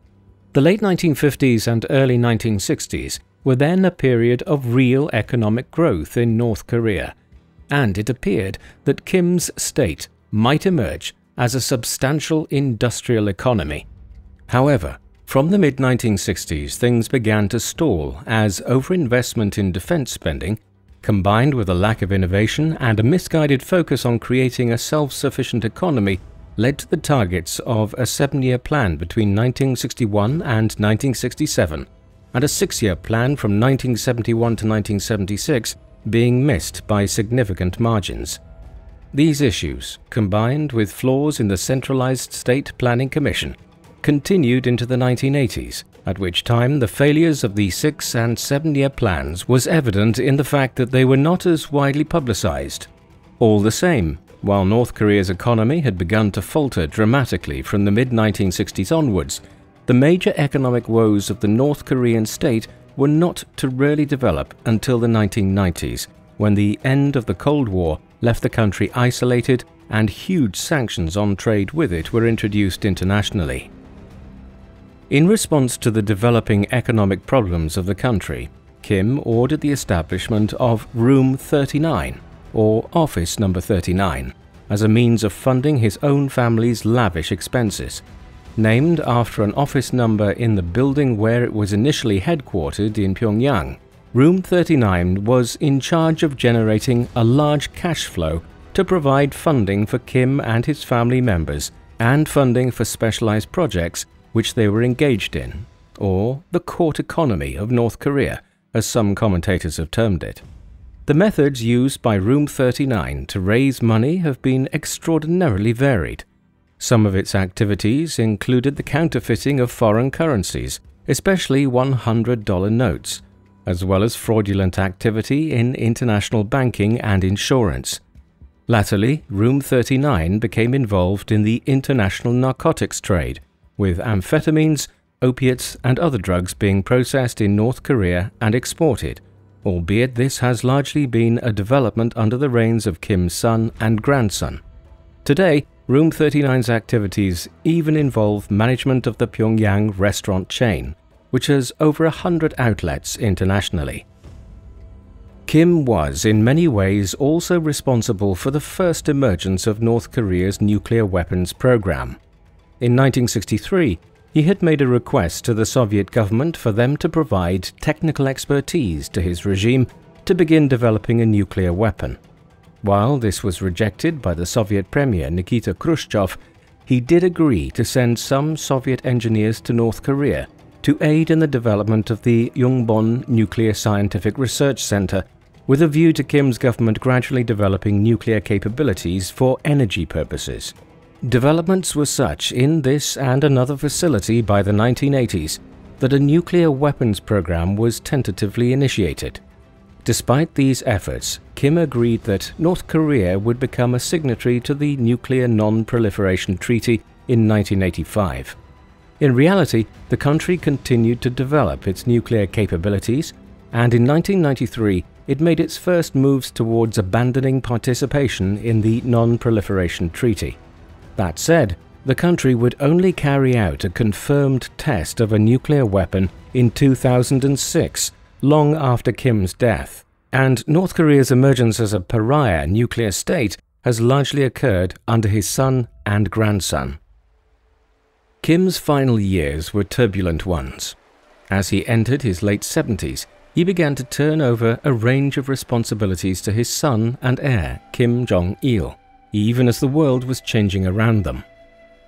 The late 1950s and early 1960s were then a period of real economic growth in North Korea, and it appeared that Kim's state might emerge as a substantial industrial economy. However, from the mid-1960s, things began to stall as overinvestment in defense spending, combined with a lack of innovation and a misguided focus on creating a self-sufficient economy, led to the targets of a 7-year plan between 1961 and 1967, and a 6-year plan from 1971 to 1976 being missed by significant margins. These issues, combined with flaws in the centralized State Planning Commission, continued into the 1980s, at which time the failures of the 6- and 7-year plans was evident in the fact that they were not as widely publicized. All the same, while North Korea's economy had begun to falter dramatically from the mid-1960s onwards, the major economic woes of the North Korean state were not to really develop until the 1990s, when the end of the Cold War left the country isolated and huge sanctions on trade with it were introduced internationally. In response to the developing economic problems of the country, Kim ordered the establishment of Room 39, or Office Number 39, as a means of funding his own family's lavish expenses. Named after an office number in the building where it was initially headquartered in Pyongyang, Room 39 was in charge of generating a large cash flow to provide funding for Kim and his family members and funding for specialized projects which they were engaged in, or the court economy of North Korea, as some commentators have termed it. The methods used by Room 39 to raise money have been extraordinarily varied. Some of its activities included the counterfeiting of foreign currencies, especially $100 notes, as well as fraudulent activity in international banking and insurance. Latterly, Room 39 became involved in the international narcotics trade, with amphetamines, opiates and other drugs being processed in North Korea and exported, albeit this has largely been a development under the reigns of Kim's son and grandson. Today, Room 39's activities even involve management of the Pyongyang restaurant chain, which has over 100 outlets internationally. Kim was in many ways also responsible for the first emergence of North Korea's nuclear weapons program. In 1963, he had made a request to the Soviet government for them to provide technical expertise to his regime to begin developing a nuclear weapon. While this was rejected by the Soviet Premier Nikita Khrushchev, he did agree to send some Soviet engineers to North Korea to aid in the development of the Yongbyon Nuclear Scientific Research Center, with a view to Kim's government gradually developing nuclear capabilities for energy purposes. Developments were such in this and another facility by the 1980s that a nuclear weapons program was tentatively initiated. Despite these efforts, Kim agreed that North Korea would become a signatory to the Nuclear Non-Proliferation Treaty in 1985. In reality, the country continued to develop its nuclear capabilities, and in 1993 it made its first moves towards abandoning participation in the Non-Proliferation Treaty. That said, the country would only carry out a confirmed test of a nuclear weapon in 2006, long after Kim's death, and North Korea's emergence as a pariah nuclear state has largely occurred under his son and grandson. Kim's final years were turbulent ones. As he entered his late 70s, he began to turn over a range of responsibilities to his son and heir, Kim Jong-il, even as the world was changing around them.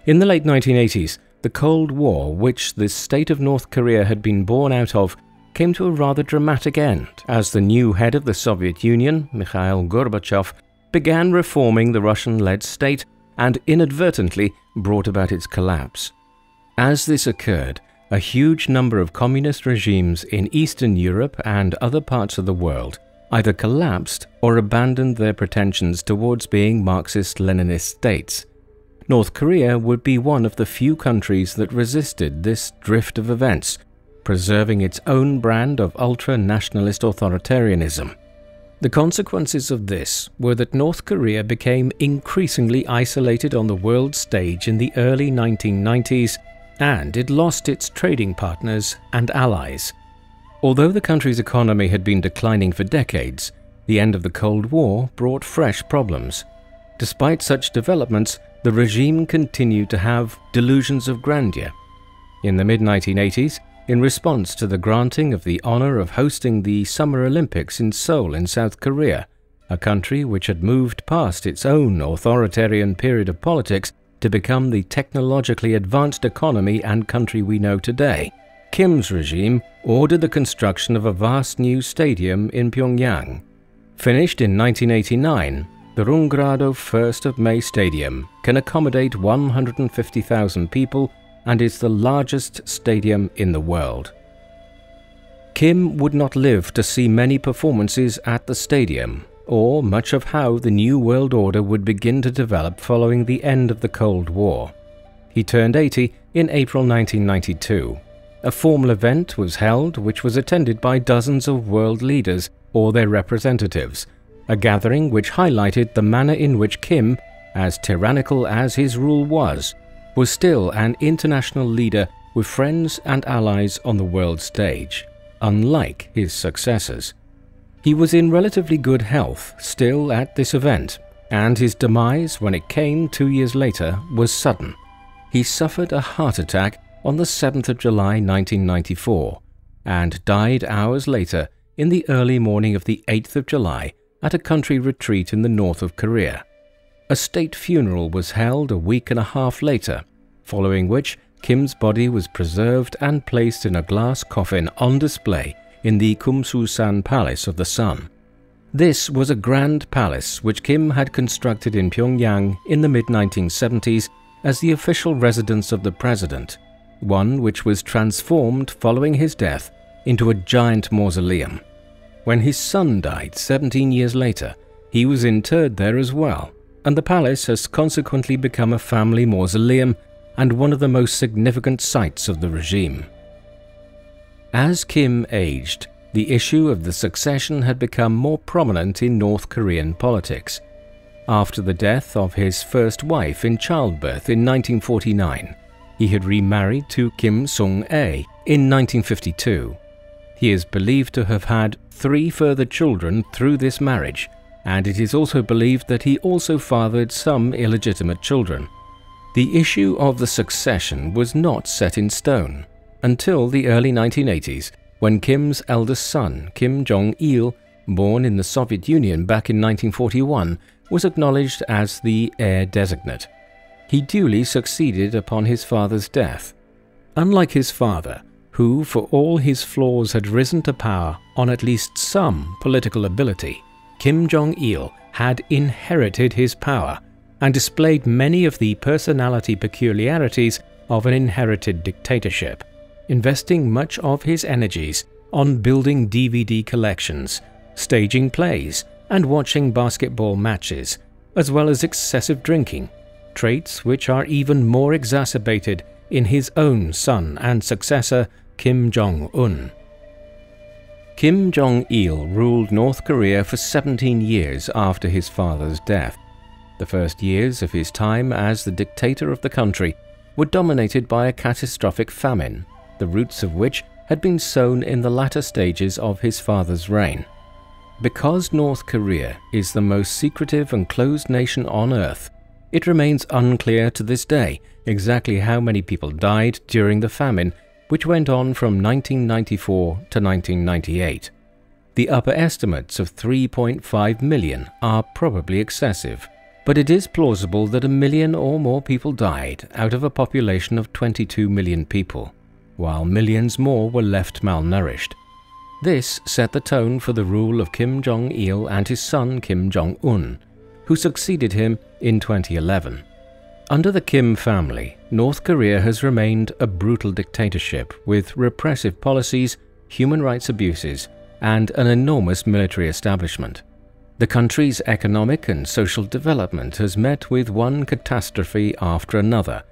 In the late 1980s, the Cold War, which the state of North Korea had been born out of, came to a rather dramatic end as the new head of the Soviet Union, Mikhail Gorbachev, began reforming the Russian-led state and inadvertently brought about its collapse. As this occurred, a huge number of communist regimes in Eastern Europe and other parts of the world either collapsed or abandoned their pretensions towards being Marxist-Leninist states. North Korea would be one of the few countries that resisted this drift of events, preserving its own brand of ultra-nationalist authoritarianism. The consequences of this were that North Korea became increasingly isolated on the world stage in the early 1990s, and it lost its trading partners and allies. Although the country's economy had been declining for decades, the end of the Cold War brought fresh problems. Despite such developments, the regime continued to have delusions of grandeur. In the mid-1980s, in response to the granting of the honor of hosting the Summer Olympics in Seoul in South Korea, a country which had moved past its own authoritarian period of politics to become the technologically advanced economy and country we know today, Kim's regime ordered the construction of a vast new stadium in Pyongyang. Finished in 1989, the Rungrado 1st of May Stadium can accommodate 150,000 people and is the largest stadium in the world. Kim would not live to see many performances at the stadium, or much of how the New World Order would begin to develop following the end of the Cold War. He turned 80 in April 1992. A formal event was held which was attended by dozens of world leaders or their representatives, a gathering which highlighted the manner in which Kim, as tyrannical as his rule was still an international leader with friends and allies on the world stage, unlike his successors. He was in relatively good health still at this event, and his demise, when it came 2 years later, was sudden. He suffered a heart attack on the 7th of July 1994 and died hours later in the early morning of the 8th of July at a country retreat in the north of Korea. A state funeral was held a week and a half later, following which Kim's body was preserved and placed in a glass coffin on display in the Kumsusan Palace of the Sun. This was a grand palace which Kim had constructed in Pyongyang in the mid-1970s as the official residence of the president, one which was transformed following his death into a giant mausoleum. When his son died 17 years later, he was interred there as well, and the palace has consequently become a family mausoleum and one of the most significant sites of the regime. As Kim aged, the issue of the succession had become more prominent in North Korean politics. After the death of his first wife in childbirth in 1949, he had remarried to Kim Sung-ae in 1952. He is believed to have had 3 further children through this marriage, and it is also believed that he also fathered some illegitimate children. The issue of the succession was not set in stone until the early 1980s, when Kim's eldest son, Kim Jong-il, born in the Soviet Union back in 1941, was acknowledged as the heir designate. He duly succeeded upon his father's death. Unlike his father, who for all his flaws had risen to power on at least some political ability, Kim Jong-il had inherited his power and displayed many of the personality peculiarities of an inherited dictatorship, investing much of his energies on building DVD collections, staging plays, and watching basketball matches, as well as excessive drinking, traits which are even more exacerbated in his own son and successor, Kim Jong-un. Kim Jong-il ruled North Korea for 17 years after his father's death. The first years of his time as the dictator of the country were dominated by a catastrophic famine, the roots of which had been sown in the latter stages of his father's reign. Because North Korea is the most secretive and closed nation on earth, it remains unclear to this day exactly how many people died during the famine, which went on from 1994 to 1998. The upper estimates of 3.5 million are probably excessive, but it is plausible that 1 million or more people died out of a population of 22 million people, while millions more were left malnourished. This set the tone for the rule of Kim Jong-il and his son Kim Jong-un, who succeeded him in 2011. Under the Kim family, North Korea has remained a brutal dictatorship with repressive policies, human rights abuses, and an enormous military establishment. The country's economic and social development has met with one catastrophe after another,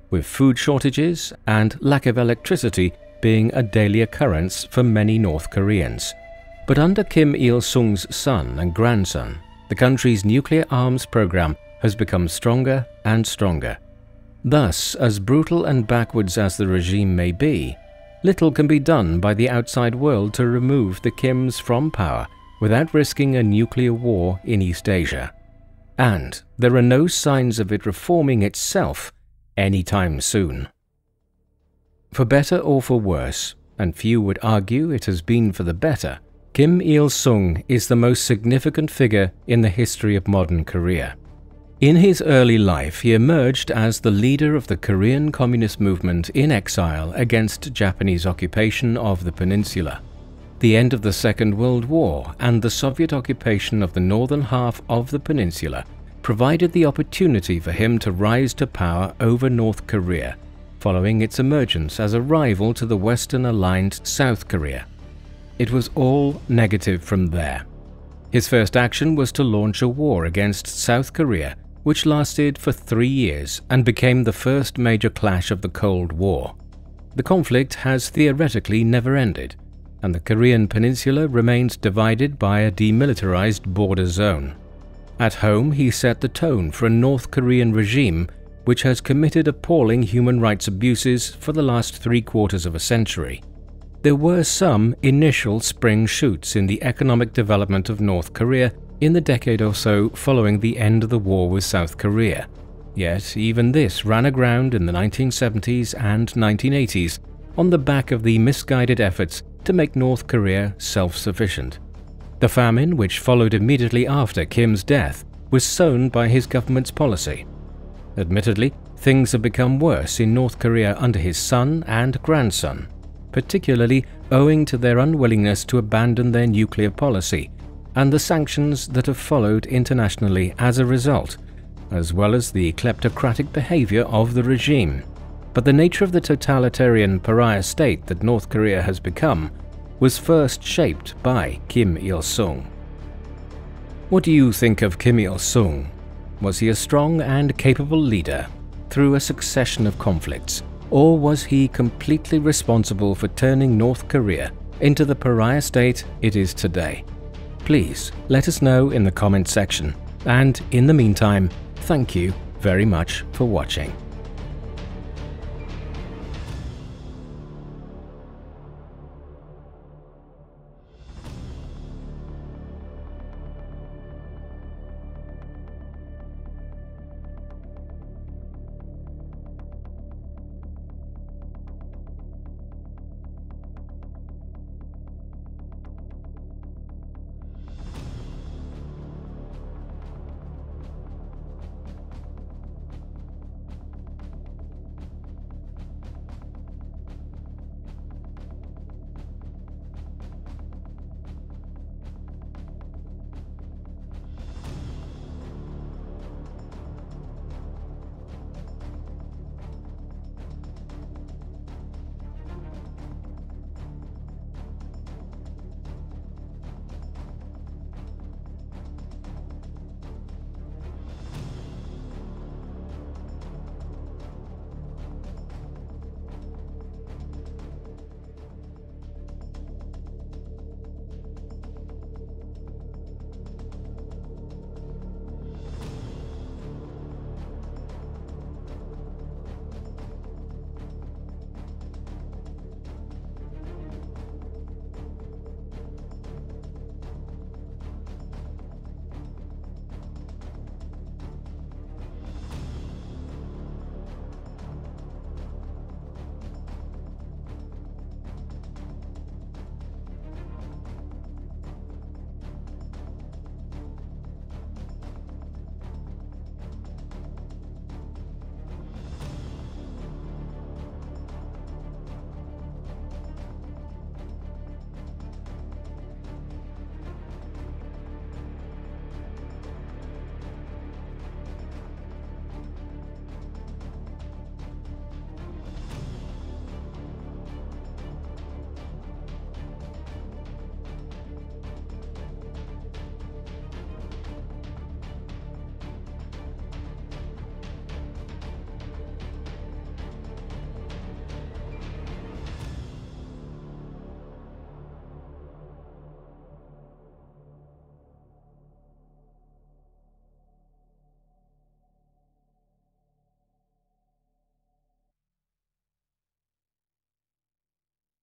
with food shortages and lack of electricity being a daily occurrence for many North Koreans. But under Kim Il-sung's son and grandson, the country's nuclear arms program has become stronger and stronger. Thus, as brutal and backwards as the regime may be, little can be done by the outside world to remove the Kims from power without risking a nuclear war in East Asia. And there are no signs of it reforming itself anytime soon. For better or for worse, and few would argue it has been for the better, Kim Il-sung is the most significant figure in the history of modern Korea. In his early life, he emerged as the leader of the Korean Communist movement in exile against Japanese occupation of the peninsula. The end of the Second World War and the Soviet occupation of the northern half of the peninsula provided the opportunity for him to rise to power over North Korea, following its emergence as a rival to the Western-aligned South Korea. It was all negative from there. His first action was to launch a war against South Korea, which lasted for 3 years and became the first major clash of the Cold War. The conflict has theoretically never ended, and the Korean peninsula remains divided by a demilitarized border zone. At home, he set the tone for a North Korean regime which has committed appalling human rights abuses for the last 3/4 of a century. There were some initial spring shoots in the economic development of North Korea in the decade or so following the end of the war with South Korea. Yet even this ran aground in the 1970s and 1980s on the back of the misguided efforts to make North Korea self-sufficient. The famine, which followed immediately after Kim's death, was sown by his government's policy. Admittedly, things have become worse in North Korea under his son and grandson, particularly owing to their unwillingness to abandon their nuclear policy and the sanctions that have followed internationally as a result, as well as the kleptocratic behavior of the regime. But the nature of the totalitarian pariah state that North Korea has become was first shaped by Kim Il-sung. What do you think of Kim Il-sung? Was he a strong and capable leader through a succession of conflicts, or was he completely responsible for turning North Korea into the pariah state it is today? Please let us know in the comment section, and in the meantime, thank you very much for watching.